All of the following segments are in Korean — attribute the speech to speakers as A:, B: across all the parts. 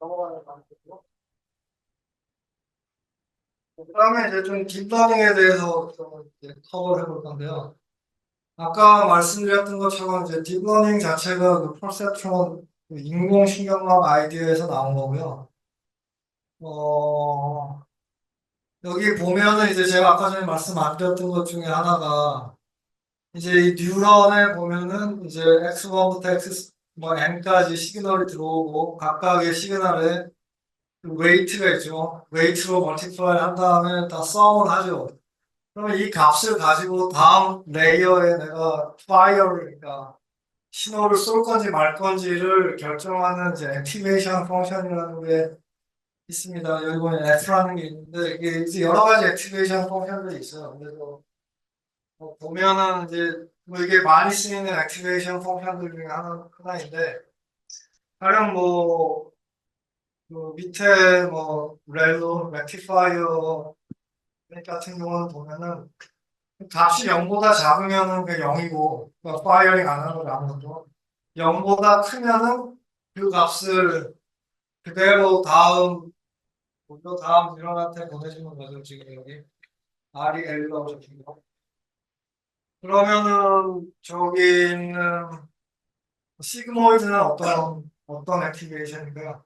A: 넘어가는 방식으로. 그다음에 이제 좀 딥러닝에 대해서 좀 이제 커버를 해볼 건데요. 아까 말씀드렸던 것처럼 이제 딥러닝 자체가 그 퍼셉트론 그 인공신경학 아이디어에서 나온 거고요. 어, 여기 보면은 이제 제가 아까 전에 말씀 안 드렸던 것 중에 하나가 이제 이 뉴런에 보면은 이제 X1부터 X 뭐 N까지 시그널이 들어오고 각각의 시그널에 그 웨이트가 있죠. 웨이트로 멀티플라이 한 다음에 다 썸을 하죠. 그러면 이 값을 가지고 다음 레이어에 내가 파이어를, 그러니까 신호를 쏠 건지 말 건지를 결정하는 이제 액티베이션 펑션이라는 게 있습니다. 여기 보면 F라는 게 있는데 이게 이제 여러 가지 액티베이션 펑션들이 있어요. 그래서 보면은 이제 뭐 이게 많이 쓰이는 액티베이션 펑션들 중에 하나인데 가령 그 밑에 뭐 렐로, 렉티파이어 같은 경우는 보면은 값이 0보다 작으면은 그 0이고, 그러니까 파이어링 안 하는 거죠, 아무것도. 0보다 크면은 그 값을 그대로 다음 뉴런한테 보내주는 거죠, 지금 여기. R이 L로 적힌 거. 그러면은 저기 있는 시그모이드는 어떤 액티베이션인가요?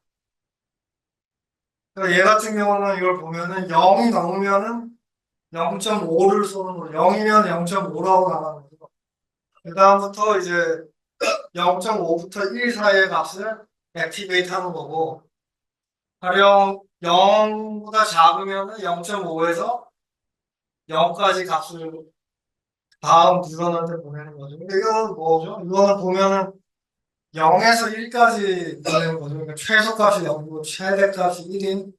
A: 그러니까 얘 같은 경우는 이걸 보면은 0이 넘으면은 0.5를 쏘는 거죠. 0이면 0.5라고 나가는 거죠. 그 다음부터 이제 0.5부터 1 사이의 값을 액티베이트 하는 거고, 가령 0보다 작으면 0.5에서 0까지 값을 다음 뉴런한테 보내는 거죠. 근데 이거는 뭐죠? 이거는 보면은 0에서 1까지 보내는 거죠. 그러니까 최소값이 0이고 최대값이 1인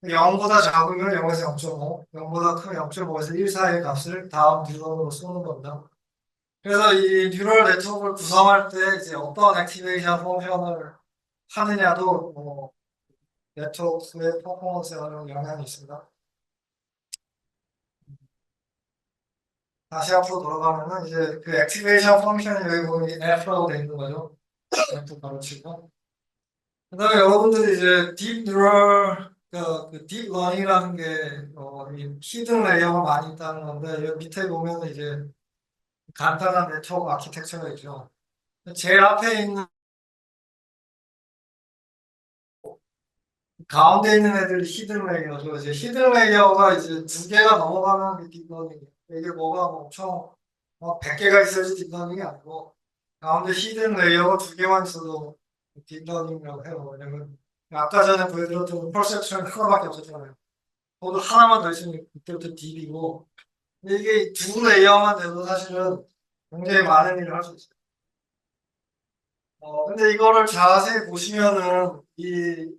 A: 0보다 작으면 0에서 0.5, 0보다 크면 0.5에서 1 사이의 값을 다음 뉴런으로 쏘는 겁니다. 그래서 이 뉴럴 네트워크를 구성할 때 이제 어떤 액티베이션 펑션을 하느냐도 네트워크의 퍼포먼스에 영향이 있습니다. 다시 앞으로 돌아가면은 이제 그 액티베이션 펑션이 여기 보면 F라고 되어 있는 거죠. F 가로치고. 그다음에 여러분들이 이제 딥 뉴럴 딥 러닝이라는 게 이 히든 레이어가 많이 있다는 건데 여기 밑에 보면 이제 간단한 네트워크 아키텍처가 있죠. 제일 앞에 있는 가운데 있는 애들이 히든 레이어죠. 이제 히든 레이어가 이제 두 개가 넘어가면 그 딥러닝이에요. 이게 뭐가 뭐 엄청 100개가 있어야지 딥러닝이 아니고 가운데 히든 레이어가 두 개만 있어도 딥러닝이라고 해요. 왜냐면 아까 전에 보여드렸던 퍼셉션 하나밖에 없었잖아요. 거기 하나만 더 있으면 그때부터 딥이고 근데 이게 두 레이어만 돼도 사실은 굉장히 많은 일을 할 수 있어요. 근데 이거를 자세히 보시면은 이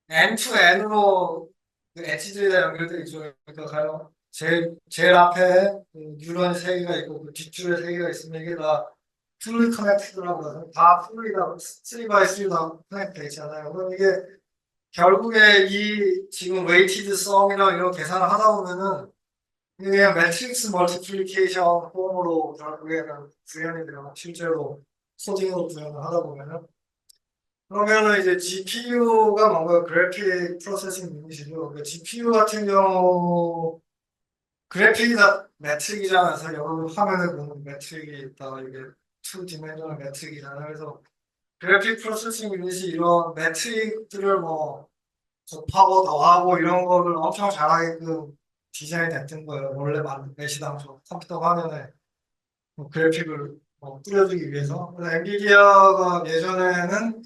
A: N2N으로 그 엣지들이 연결돼 있죠. 그러니까 가요. 제일 앞에 그 뉴런 세 개가 있고 그 뒷줄에 세 개가 있으면 이게 다 풀리 커넥트라고 하죠. 다 풀리다 3x3 다 커넥트 돼 있잖아요. 그럼 이게 결국에 이 지금 웨이티드 썸이랑 이런 계산을 하다 보면은 이게 그냥 매트릭스 멀티플리케이션 폼으로 결국에는 구현이 돼요. 실제로 소딩으로 구현을 하다 보면은. 그러면은 이제 GPU가 뭔가 그래픽 프로세싱 유닛이죠. 그러니까 GPU 같은 경우 그래픽이 다 매트릭이잖아요. 그래서 여러분 화면에 보는 매트릭이 있다. 이게 2디멘셔널 매트릭이잖아요. 그래서 그래픽 프로세싱 유닛이 이런 매트릭들을 뭐 곱하고 더하고 이런 거를 엄청 잘하게끔 디자인이 됐던 거예요. 원래 만든 내시당초 컴퓨터 화면에 뭐 그래픽을 뿌려주기 위해서. 그래서 엔비디아가 예전에는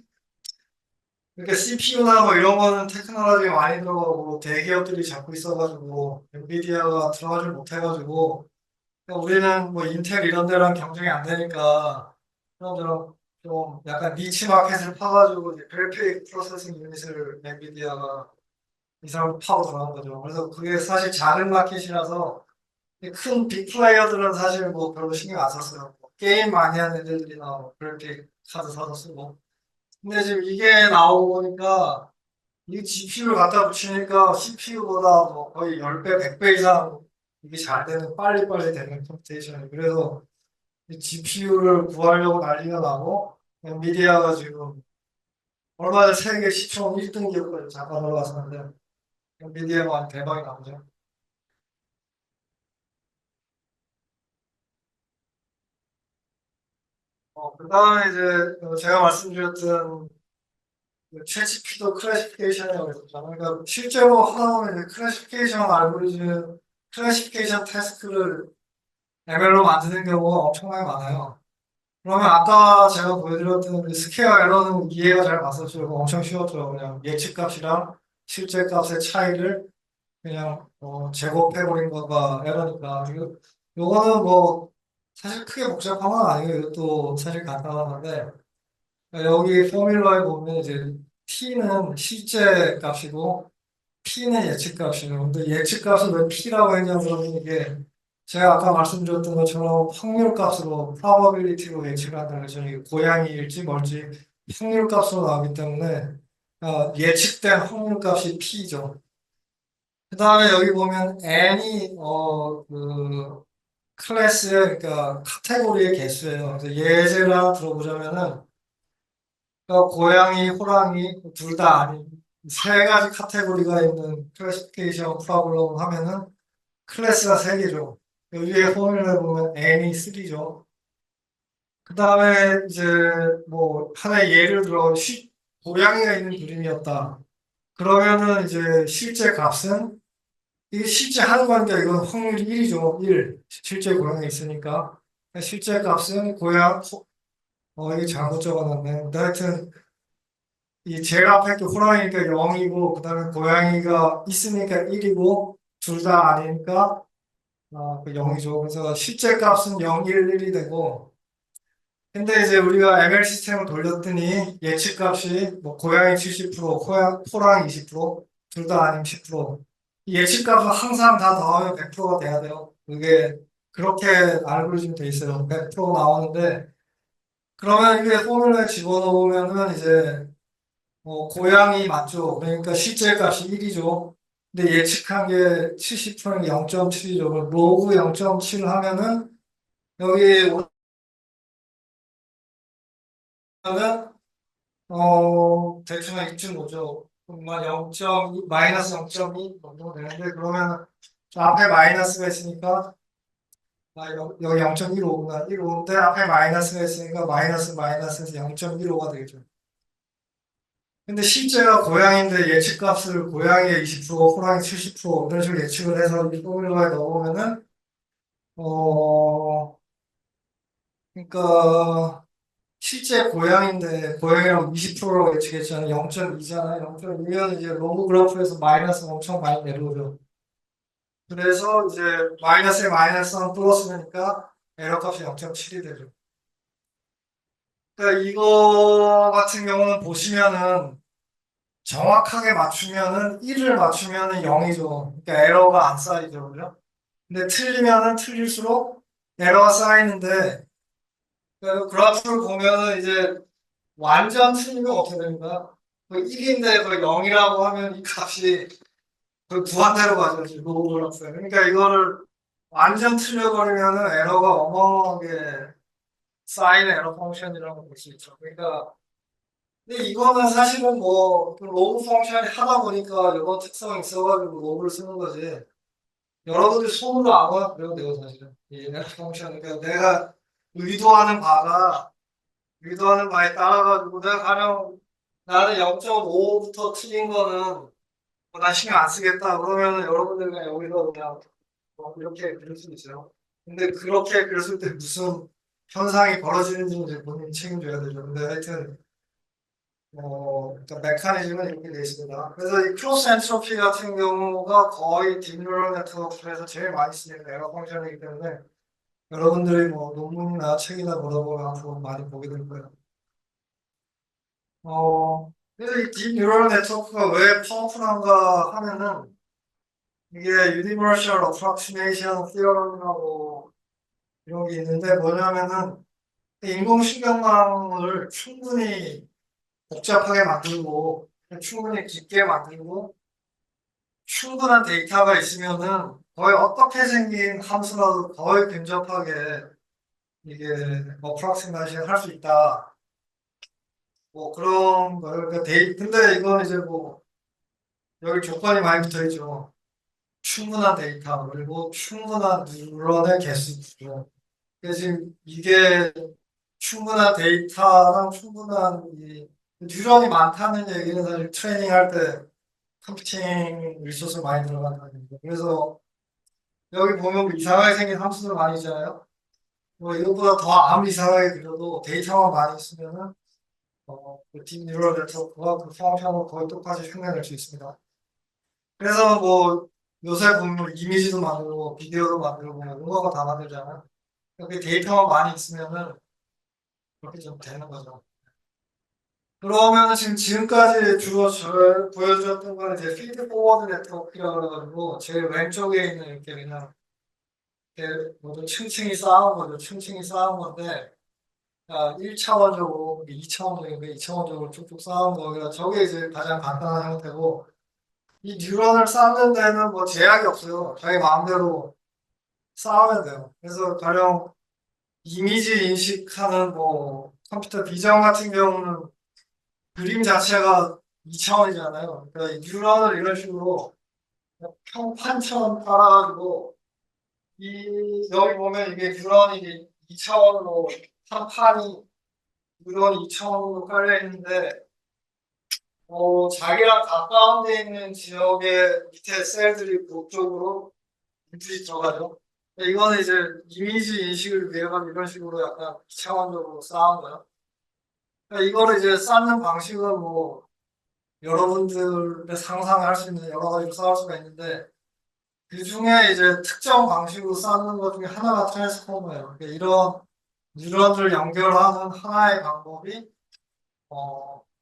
A: 그러니까 CPU나 뭐 이런 거는 테크놀로지가 많이 들어가고 대기업들이 잡고 있어가지고 엔비디아가 들어가지 못해가지고 그러니까 우리는 뭐 인텔 이런 데랑 경쟁이 안 되니까 그런 좀 약간 니치 마켓을 파가지고 이제 그래픽 프로세싱 유닛을 엔비디아가 이 사람 파고 들어간 거죠. 그래서 그게 사실 작은 마켓이라서 큰 빅플레이어들은 사실 뭐 별로 신경 안 썼어요. 뭐 게임 많이 하는 애들이나 뭐 그래픽 카드 사서 쓰고. 근데 지금 이게 나오고 보니까 이 GPU를 갖다 붙이니까 CPU보다 뭐 거의 10배, 100배 이상 이게 잘 되는, 빨리빨리 되는 컴퓨테이션이. 그래서 GPU를 구하려고 난리가 나고, 엔비디아가 지금 얼마 전에 세계 시총 1등 기업까지 잠깐 올라갔었는데 엔비디아가 대박이 나오죠. 그다음에 이제 제가 말씀드렸던 챗GPT도 클래시피케이션이라고 했었잖아요. 그러니까 실제로 하다 보면 이제 클래시피케이션 알고리즘, 클래시피케이션 태스크를 ML로 만드는 경우가 엄청나게 많아요. 그러면 아까 제가 보여드렸던 그 스퀘어 에러는 이해가 잘 갔었죠. 그거 엄청 쉬웠죠. 그냥 예측값이랑 실제 값의 차이를 그냥 제곱해버린 거가 에러니까. 요거는 뭐 사실 크게 복잡한 건 아니에요. 이것도 사실 간단한 건데 여기 포뮬러에 보면 이제 t는 실제 값이고 p는 예측 값이에요. 근데 예측 값을 왜 p라고 했냐면 이게 제가 아까 말씀드렸던 것처럼 확률 값으로 probability로 예측을 한다는 거죠. 이게 고양이일지 뭘지 확률 값으로 나오기 때문에 예측된 확률 값이 p죠. 그 다음에 여기 보면 n이 클래스의 그러니까 카테고리의 개수예요. 그래서 예제를 하나 들어보자면은 그러니까 고양이, 호랑이 둘 다 아닌 세 가지 카테고리가 있는 클래시피케이션 프로블럼 하면은 클래스가 세 개죠. 여기에 포뮬러 보면 n이 3죠. 그 다음에 이제 뭐 하나의 예를 들어 고양이가 있는 그림이었다. 그러면은 이제 실제 값은 이게 실제 하는 거니까 이건 확률이 1이죠. 1. 실제 고양이 있으니까. 실제 값은 이게 잘못 적어놨네. 근데 하여튼 이 제가 앞에 게 호랑이니까 0이고 그다음에 고양이가 있으니까 1이고 둘 다 아니니까 0이죠. 그래서 실제 값은 0, 1, 1이 되고 근데 이제 우리가 ML 시스템을 돌렸더니 예측 값이 뭐 고양이 70%, 호랑이 20%, 둘 다 아니면 10%. 이 예측 값은 항상 다 더하면 100%가 돼야 돼요. 그게 그렇게 알고리즘 돼 있어요. 100% 나오는데 그러면 이게 포뮬러에 집어넣으면은 이제 고양이 맞죠? 그러니까 실제 값이 1이죠. 근데 예측한 게 70%는 0.7이죠. 로그 0.7 하면은 여기 오면은 대충 이쯤 오죠. 그러면 0.2 마이너스 0.2 정도 되는데 그러면 저 앞에 마이너스가 있으니까 여기 0.15구나. 15인데 앞에 마이너스가 있으니까 마이너스에서 0.15가 되겠죠. 근데 실제가 고양인데 예측값을 고양이의 20%, 호랑이 70% 이런 식으로 예측을 해서 이 포뮬러에 넣어보면은 어 그러니까 실제 고양인데 고양이랑 20%라고 예측했잖아요. 0.2잖아요. 0.2면 이제 로그 그래프에서 마이너스 엄청 많이 내려오죠. 그래서 이제 마이너스에 마이너스는 플러스니까 에러 값이 0.7이 되죠. 그러니까 이거 같은 경우는 보시면은 정확하게 맞추면은 1을 맞추면은 0이죠. 그러니까 에러가 안 쌓이죠. 그죠? 근데 틀리면은 틀릴수록 에러가 쌓이는데 그 그래프를 보면은 이제 완전 틀리면 어떻게 됩니까? 그 1인데 그 0이라고 하면 이 값이 그 무한대로 가죠. 지금 로그 그래프에. 그러니까 이거를 완전 틀려버리면은 에러가 어마어마하게 쌓이는 에러 펑션이라고 볼 수 있죠. 그러니까 근데 이거는 사실은 뭐그 로그 펑션이 하다 보니까 이런 특성이 있어가지고 로그를 쓰는 거지. 여러분들이 손으로 아무거나 그려도 돼요, 사실은. 이 에러 펑션. 그러니까 내가 의도하는 바가 의도하는 바에 따라가지고 내가 가령 나는 0.5부터 틀린 거는 나 신경 안 쓰겠다. 그러면은 여러분들 그냥 여기서 그냥 이렇게 그릴 수 있어요. 근데 그렇게 그렸을 때 무슨 현상이 벌어지는지 이제 본인이 책임져야 되죠. 근데 하여튼 일단 메커니즘은 이렇게 되어 있습니다. 그래서 이 크로스 엔트로피 같은 경우가 거의 딥뉴럴 네트워크에서 제일 많이 쓰는 에러 펑션이기 때문에 여러분들이 뭐 논문이나 책이나 보다 보면 앞으로 많이 보게 될 거예요. 그래서 이 딥뉴럴 네트워크가 왜 파워풀한가 하면은 이게 Universal Approximation Theorem이라고 이런 게 있는데 뭐냐면은 인공신경망을 충분히 복잡하게 만들고 충분히 깊게 만들고 충분한 데이터가 있으면은 거의 어떻게 생긴 함수라도 거의 근접하게 이게 어프락시메이션 할 수 있다. 뭐 그런 거예요. 그러니까 근데 이건 이제 뭐 여기 조건이 많이 붙어 있죠. 충분한 데이터 그리고 충분한 뉴런의 개수 구조. 그래서 지금 이게 충분한 데이터랑 충분한 이 뉴런이 많다는 얘기는 사실 트레이닝 할 때 컴퓨팅 리소스 많이 들어간다는 얘기죠. 그래서 여기 보면 뭐 이상하게 생긴 함수들 많이 있잖아요. 뭐 이것보다 더 아무리 이상하게 그려도 데이터만 많이 있으면은 그딥 뉴럴 네트워크가 그 펑션을 거의 똑같이 흉내낼 수 있습니다. 그래서 뭐 요새 보면 이미지도 만들고 비디오도 만들고 뭐 음악도 다 만들잖아요. 그 데이터만 많이 있으면은 그렇게 좀 되는 거죠. 그러면 지금까지 주로 보여주었던 거는 이제 피드 포워드 네트워크라고 그래가지고 제일 왼쪽에 있는 이렇게 그냥 이렇게 모두 층층이 쌓은 거죠. 층층이 쌓은 건데 1차원적으로, 2차원적인데 2차원적으로 쭉쭉 쌓은 거가 저게 이제 가장 간단한 형태고 이 뉴런을 쌓는 데는 뭐 제약이 없어요. 자기 마음대로 쌓으면 돼요. 그래서 가령 이미지 인식하는 뭐 컴퓨터 비전 같은 경우는 그림 자체가 2차원이잖아요. 그러니까 이 뉴런을 이런 식으로 평판처럼 깔아가지고 여기 보면 이게 뉴런이 2차원으로 판이 뉴런이 2차원으로 깔려 있는데 자기랑 가까운 데 있는 지역의 밑에 셀들이 그쪽으로 인풋이 들어가죠. 이거는 이제 이미지 인식을 위해서 이런 식으로 약간 2차원적으로 쌓은 거예요. 그러니까 이거를 이제 쌓는 방식은 뭐 여러분들의 상상할 수 있는 여러 가지로 쌓을 수가 있는데 그 중에 이제 특정 방식으로 쌓는 것 중에 하나가 트랜스포머예요. 그러니까 이런 뉴런을 연결하는 하나의 방법이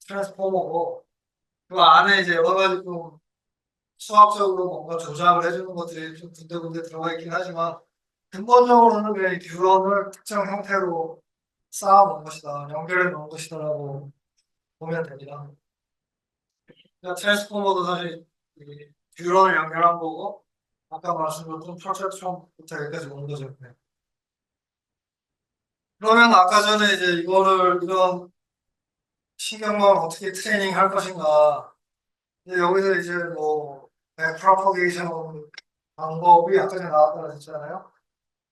A: 트랜스포머고 그 안에 이제 여러 가지 좀 수학적으로 뭔가 조작을 해주는 것들이 좀 군데군데 들어가 있긴 하지만 근본적으로는 그냥 이 뉴런을 특정 형태로 쌓아 놓은 것이다, 연결해 놓은 것이다라고 보면 됩니다. 그러니까 트랜스포머도 사실 이 뉴런을 연결한 거고 아까 말씀드렸던 프로젝션부터 여기까지 온 거죠. 네. 그러면 아까 전에 이제 이런 신경망을 어떻게 트레이닝 할 것인가. 이제 여기서 이제 뭐 프로퍼게이션 방법이 아까 전에 나왔다고 했잖아요.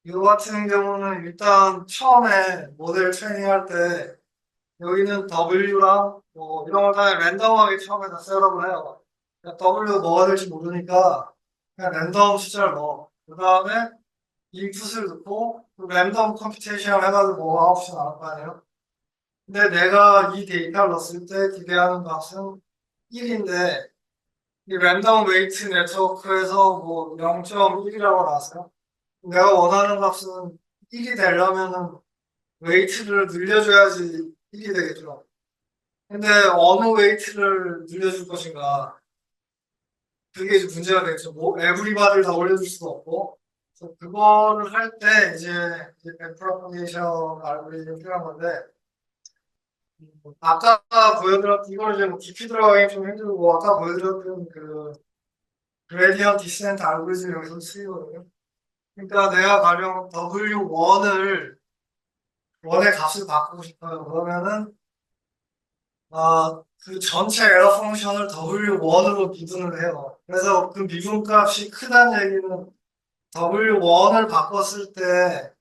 A: 이거 같은 경우는 일단 처음에 모델 트레이닝 할 때 여기는 W랑 뭐 이런 걸 다 랜덤하게 처음에 다 셋업을 해요. 그러니까 W 뭐가 될지 모르니까 그냥 랜덤 숫자를 넣어. 그 다음에 인풋을 넣고 그 랜덤 컴퓨테이션 해가지고 뭐 아웃풋이 나올 거 아니에요. 근데 내가 이 데이터를 넣었을 때 기대하는 값은 1인데 이 랜덤 웨이트 네트워크에서 뭐 0.1이라고 나왔어요. 내가 원하는 값은 1이 되려면은 웨이트를 늘려줘야지 1이 되겠죠. 근데 어느 웨이트를 늘려줄 것인가? 그게 이제 문제가 되겠죠. 뭐 에브리바디를 다 올려줄 수도 없고. 그래서 그거를 할 때 이제 백프로포게이션 알고리즘이 필요한 건데 아까 보여드렸던 이걸 이제 뭐 깊이 들어가기 좀 힘들고 아까 보여드렸던 그 그레디언트 디센트 알고리즘 여기서 쓰이거든요. 그러니까 내가 가령 W1을 원의 값을 바꾸고 싶어요. 그러면은 그 전체 에러 펑션을 W1으로 미분을 해요. 그래서 그 미분값이 크다는 얘기는 W1을 바꿨을 때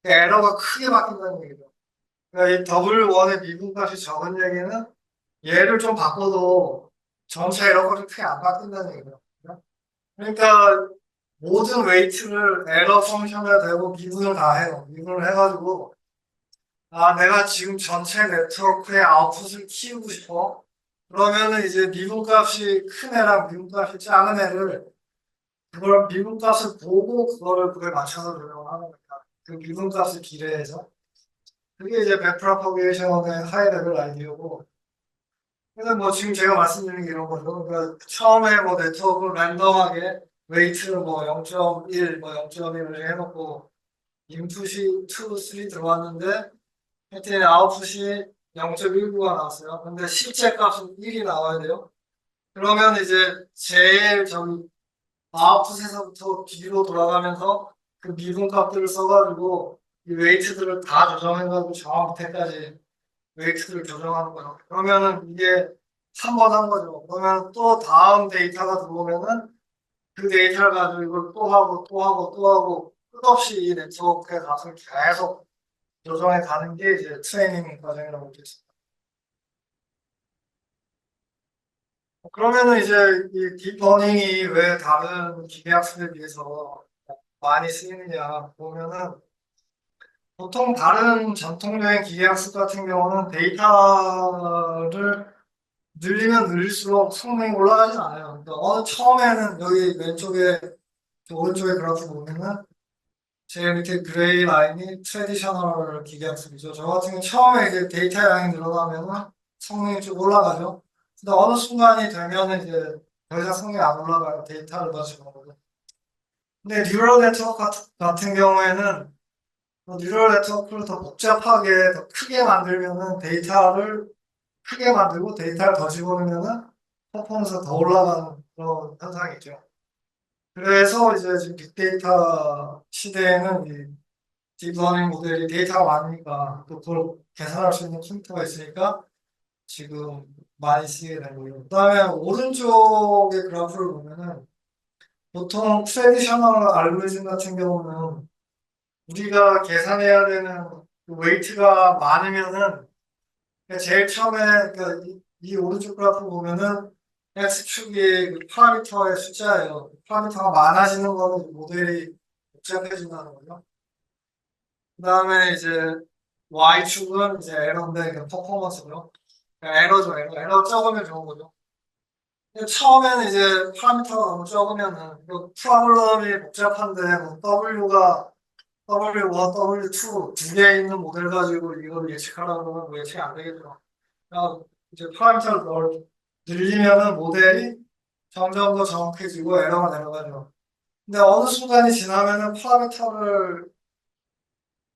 A: 그 에러가 크게 바뀐다는 얘기죠. 그러니까 이 W1의 미분값이 적은 얘기는 얘를 좀 바꿔도 전체 에러값이 크게 안 바뀐다는 얘기죠. 그러니까 모든 웨이트를 에러 펑션에 대고 미분을 다 해요. 미분을 해가지고 내가 지금 전체 네트워크의 아웃풋을 키우고 싶어. 그러면은 이제 미분값이 큰 애랑 미분값이 작은 애를 그걸 미분값을 보고 그거에 맞춰서 조정을 하는 거니까 그 미분값을 비례해서 그게 이제 백프로퍼게이션의 하이 레벨 아이디어고 그래서 뭐 지금 제가 말씀드린 게 이런 거죠. 그러니까 처음에 뭐 네트워크를 랜덤하게 웨이트를 뭐 0.1, 뭐 0.1을 해놓고 인풋이 2, 3 들어왔는데 하여튼 아웃풋이 0.19가 나왔어요. 근데 실제 값은 1이 나와야 돼요. 그러면 이제 제일 저기 아웃풋에서부터 뒤로 돌아가면서 그 미분 값들을 써가지고 이 웨이트들을 다 조정해가지고 저 밑에까지 웨이트를 조정하는 거죠. 그러면은 이게 3번 한 거죠. 그러면 또 다음 데이터가 들어오면은 그 데이터를 가지고 이걸 또 하고 또 하고 또 하고 끝없이 이 네트워크에 가서 계속 조정해 가는 게 이제 트레이닝 과정이라고 보겠습니다. 그러면은 이제 이 딥러닝이 왜 다른 기계학습에 비해서 많이 쓰이느냐 보면은 보통 다른 전통적인 기계학습 같은 경우는 데이터를 늘리면 늘릴수록 성능이 올라가지 않아요. 그러니까 처음에는 여기 왼쪽에 오른쪽에 그래프 보면은 제일 밑에 그레이 라인이 트래디셔널 기계학습이죠. 저 같은 경우 처음에 이제 데이터 양이 늘어나면은 성능이 좀 올라가죠. 근데 어느 순간이 되면은 이제 더 이상 성능이 안 올라가요. 데이터를 더 집어넣어도. 근데 뉴럴 네트워크 같은 경우에는 뉴럴 네트워크를 더 복잡하게 더 크게 만들면은 데이터를 크게 만들고 데이터를 더 집어넣으면은 퍼포먼스가 더 올라가는 그런 현상이 있죠. 그래서 이제 지금 빅데이터 시대에는 이 딥러닝 모델이 데이터가 많으니까 또 그걸 계산할 수 있는 컴퓨터가 있으니까 지금 많이 쓰게 된 거예요. 그다음에 오른쪽의 그래프를 보면은 보통 트레디셔널 알고리즘 같은 경우는 우리가 계산해야 되는 그 웨이트가 많으면은 제일 처음에 그러니까 이 오른쪽 그래프 보면은 x축이 그 파라미터의 숫자예요. 파라미터가 많아지는 거는 모델이 복잡해진다는 거죠. 그다음에 이제 y축은 이제 에러인데 그 퍼포먼스고요. 그러니까 에러죠, 에러. 에러 적으면 좋은 거죠. 근데 처음에는 이제 파라미터가 너무 적으면은 그 프로블럼이 복잡한데 뭐 W가 W1, W2 두 개 있는 모델 가지고 이걸 예측하려고 그러면 뭐 예측이 안 되겠죠. 그러니까 이제 파라미터를 늘리면은 모델이 점점 더 정확해지고 에러가 내려가죠. 근데 어느 순간이 지나면은 파라미터를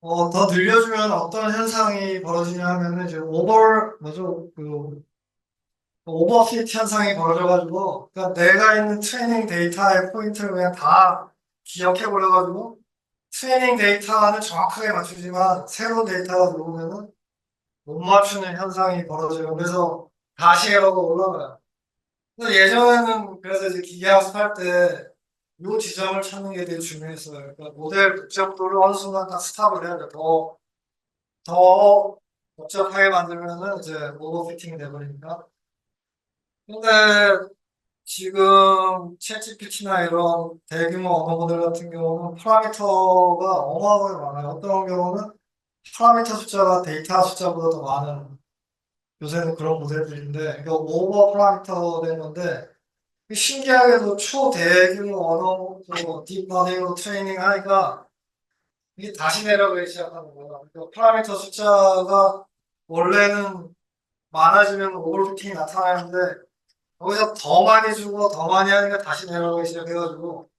A: 더 늘려주면 어떤 현상이 벌어지냐 하면은 이제 뭐죠? 오버핏 현상이 벌어져가지고, 그러니까 내가 있는 트레이닝 데이터의 포인트를 그냥 다 기억해버려가지고, 트레이닝 데이터는 정확하게 맞추지만, 새로운 데이터가 들어오면은 못 맞추는 현상이 벌어져요. 그래서 다시 에러가 올라가요. 근데 예전에는 그래서 이제 기계학습할 때, 요 지점을 찾는 게 되게 중요했어요. 그러니까 모델 복잡도를 어느 순간 딱 스탑을 해야 돼. 더 복잡하게 만들면은 이제 오버피팅이 돼버리니까. 근데 지금 챗GPT나 이런 대규모 언어 모델 같은 경우는 파라미터가 어마어마하게 많아요. 어떤 경우는 파라미터 숫자가 데이터 숫자보다 더 많은 요새는 그런 모델들인데 이거 오버 파라미터 된 건데 신기하게도 초대규모 언어 딥러닝으로 트레이닝 하니까 이게 다시 내려가기 시작하는 거예요. 그러니까 파라미터 숫자가 원래는 많아지면 오버피팅이 나타나는데 거기서 더 많이 주고 더 많이 하니까 다시 내려가기 시작해가지고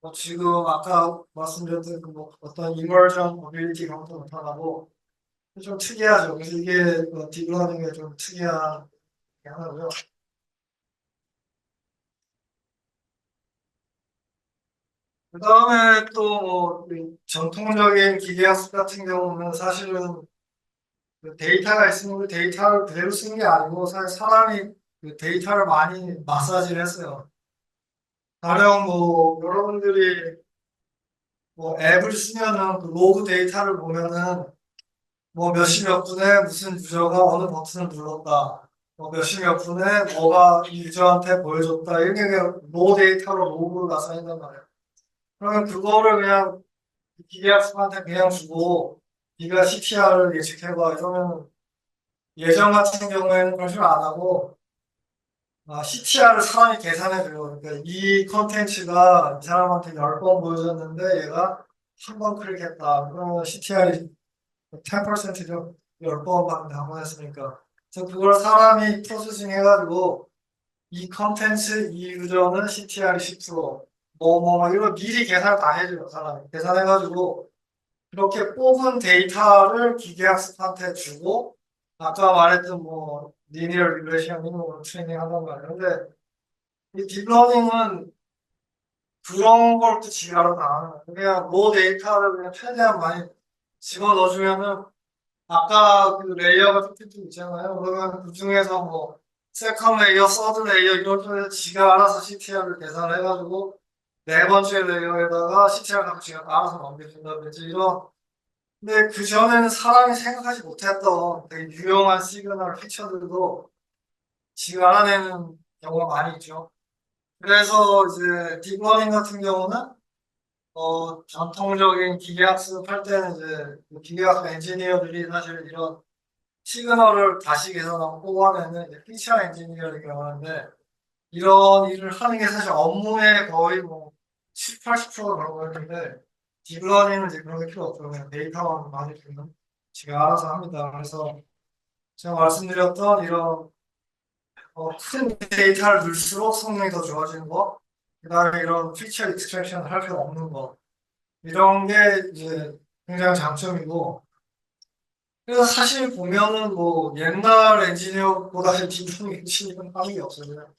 A: 뭐 지금 아까 말씀드렸던 그뭐 어떤 이머전 모빌리티 그런 것도 나타나고 좀 특이하죠. 그래서 이게 딥러닝의 좀 특이한 게 하나고요. 그 다음에 또뭐 전통적인 기계학습 같은 경우는 사실은 그 데이터가 있으면 그 데이터를 그대로 쓰는 게 아니고 사실 사람이 그 데이터를 많이 마사지를 했어요. 가령 뭐 여러분들이 뭐 앱을 쓰면은 그 로그 데이터를 보면은 뭐 몇십 몇 분에 무슨 유저가 어느 버튼을 눌렀다. 뭐 몇십 몇 분에 뭐가 이 유저한테 보여줬다. 이렇게 그냥 로 데이터로 로그로 나타낸단 말이에요. 그러면 그거를 그냥 기계학습한테 그냥 주고 네가 CTR을 예측해봐 이러면 예전 같은 경우에는 그런 식으로 안 하고 CTR을 사람이 계산해줘요. 그러니까 이 컨텐츠가 이 사람한테 10번 보여줬는데 얘가 한 번 클릭했다. 그러면 CTR이 10%죠. 10번 방문했으니까. 그래서 그걸 사람이 프로세싱 해가지고 이 컨텐츠, 이 유저는 CTR이 10%, 이걸 미리 계산을 다 해줘요. 사람이. 계산해가지고 그렇게 뽑은 데이터를 기계학습한테 주고 아까 말했던 뭐 리니어 리그레션 이런 걸 트레이닝 한단 말이에요. 근데 이 딥러닝은 그런 걸 또 지가로 다 하는 거예요. 그냥 로 데이터를 그냥 최대한 많이 집어넣어주면은 아까 그 레이어가 쭉 있잖아요. 그러면 그 중에서 뭐 세컨 레이어, 서드 레이어 이런 쪽에서 지가 알아서 CTR을 계산해가지고 네 번째 레이어에다가 CTR 값지가 알아서 넘겨준다든지 이런. 근데 그 전에는 사람이 생각하지 못했던 되게 유용한 시그널 피처들도 지가 알아내는 경우가 많이 있죠. 그래서 이제 딥러닝 같은 경우는 전통적인 기계학습 할 때는 이제 그 기계학습 엔지니어들이 사실 이런 시그널을 다시 계산하고 뽑아내는 이제 피처 엔지니어링이라고 하는데 이런 일을 하는 게 사실 업무의 거의 뭐 7, 80%가 그런 거였는데 딥러닝은 이제 그런 게 필요 없고 그냥 데이터만 많이 주면 지가 알아서 합니다. 그래서 제가 말씀드렸던 이런 큰 데이터를 넣을수록 성능이 더 좋아지는 거, 그다음에 이런 피처 익스트랙션 할 필요 없는 거 이런 게 이제 굉장히 장점이고 그래서 사실 보면은 뭐 옛날 엔지니어보다 딥러닝 엔지니어는 하는 게 없어요. 그냥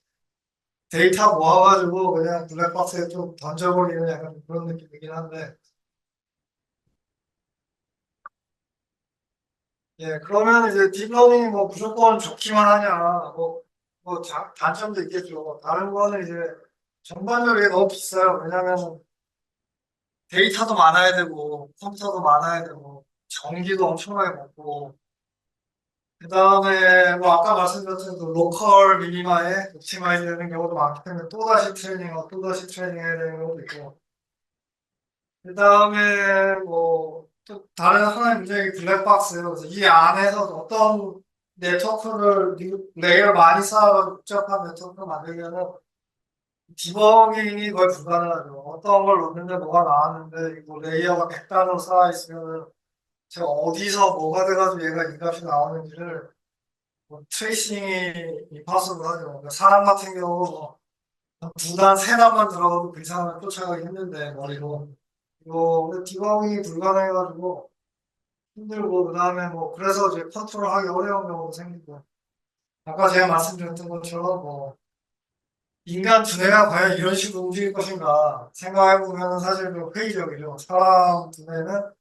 A: 데이터 모아가지고 그냥 블랙박스에 좀 던져버리는 약간 그런 느낌이긴 한데 예 그러면 이제 딥러닝이 뭐 무조건 좋기만 하냐 뭐 단점도 있겠죠. 다른 거는 이제 전반적으로 이게 너무 비싸요. 왜냐면 데이터도 많아야 되고 컴퓨터도 많아야 되고 전기도 엄청나게 먹고 그다음에 뭐 아까 말씀드렸던 그 로컬 미니마에 옵티마이즈 되는 경우도 많기 때문에 또다시 트레이닝하고 또다시 트레이닝 해야 되는 경우도 있고 그다음에 뭐 또 다른 하나의 문제가 블랙박스예요. 그래서 이 안에서 어떤 네트워크를 레이어 많이 쌓아서 복잡한 네트워크를 만들려면 디버깅이 거의 불가능하죠. 어떤 걸 넣는데 뭐가 나왔는데 뭐 레이어가 100단으로 쌓아 있으면은 제가 어디서 뭐가 돼가지고 얘가 이 값이 나오는지를 뭐 트레이싱이 임파서블 하죠. 그러니까 사람 같은 경우 두 단, 세 단만 들어가도 그 이상을 쫓아가기 힘든데 머리로 이거 디버깅이 불가능해가지고 힘들고 그다음에 뭐 그래서 이제 컨트롤하기 어려운 경우도 생기고 아까 제가 말씀드렸던 것처럼 뭐 인간 두뇌가 과연 이런 식으로 움직일 것인가 생각해보면 사실 좀 회의적이죠. 사람 두뇌는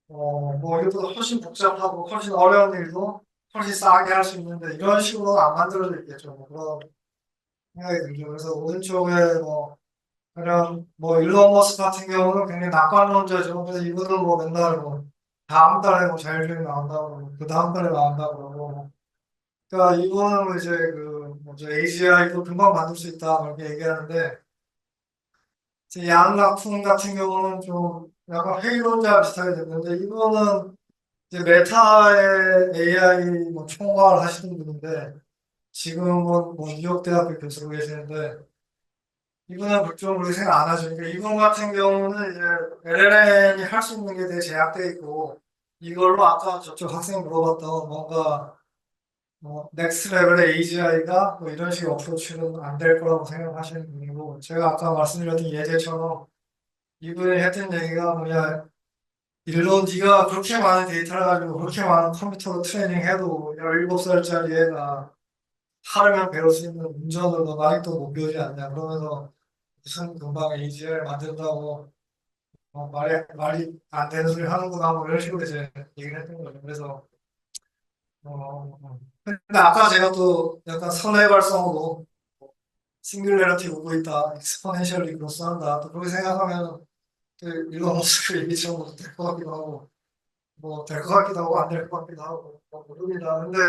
A: 뭐 이것보다 훨씬 복잡하고 훨씬 어려운 일도 훨씬 싸게 할 수 있는데 이런 식으로 안 만들어져 있겠죠. 뭐 그런 생각이 들죠. 그래서 오른쪽에 뭐 그런 뭐 일론 머스크 같은 경우는 굉장히 낙관론자죠. 그래서 이분은 뭐 맨날 뭐 다음 달에 뭐 자율주행 나온다고 그러고 그 다음 달에 나온다고 그러고 그러니까 이분은 뭐 이제 그 뭐죠 AGI도 금방 만들 수 있다 그렇게 얘기하는데 이제 양락풍 같은 경우는 좀 약간 회의론자 비슷하게 됐는데 이분은 이제 메타의 AI 뭐 총괄 하시는 분인데 지금은 뭐 뉴욕 대학교 교수로 계시는데 이분은 그쪽 우리 생각 안 하죠. 그러니까 이분 같은 경우는 이제 LLM이 할 수 있는 게 되게 제약돼 있고 이걸로 아까 저쪽 학생이 물어봤던 뭔가 뭐 넥스트 레벨의 AGI가 뭐 이런 식의 어프로치는 안 될 거라고 생각하시는 분이고 제가 아까 말씀드렸던 예제처럼 이분이 했던 얘기가 뭐냐 일론 네가 그렇게 많은 데이터를 가지고 그렇게 많은 컴퓨터로 트레이닝해도 17살짜리 애가 하루면 배울 수 있는 운전을 너 아직도 못 배우지 않냐 그러면서 무슨 금방 AGI를 만든다고 말이 안 되는 소리 하는구나 뭐 이런 식으로 이제 얘기를 했던 거죠. 그래서 근데 아까 제가 또 약간 선행발성으로 싱귤레러티 오고 있다, 익스포넨셜리 그로스한다. 또 그렇게 생각하면 또 일론 머스크 얘기처럼 될것 같기도 하고, 뭐 될 것 같기도 하고 안 될 것 같기도 하고 뭐 모릅니다. 근데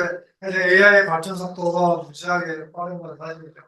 A: 이제 AI 발전 속도가 무지하게 빠른 건 사실이죠.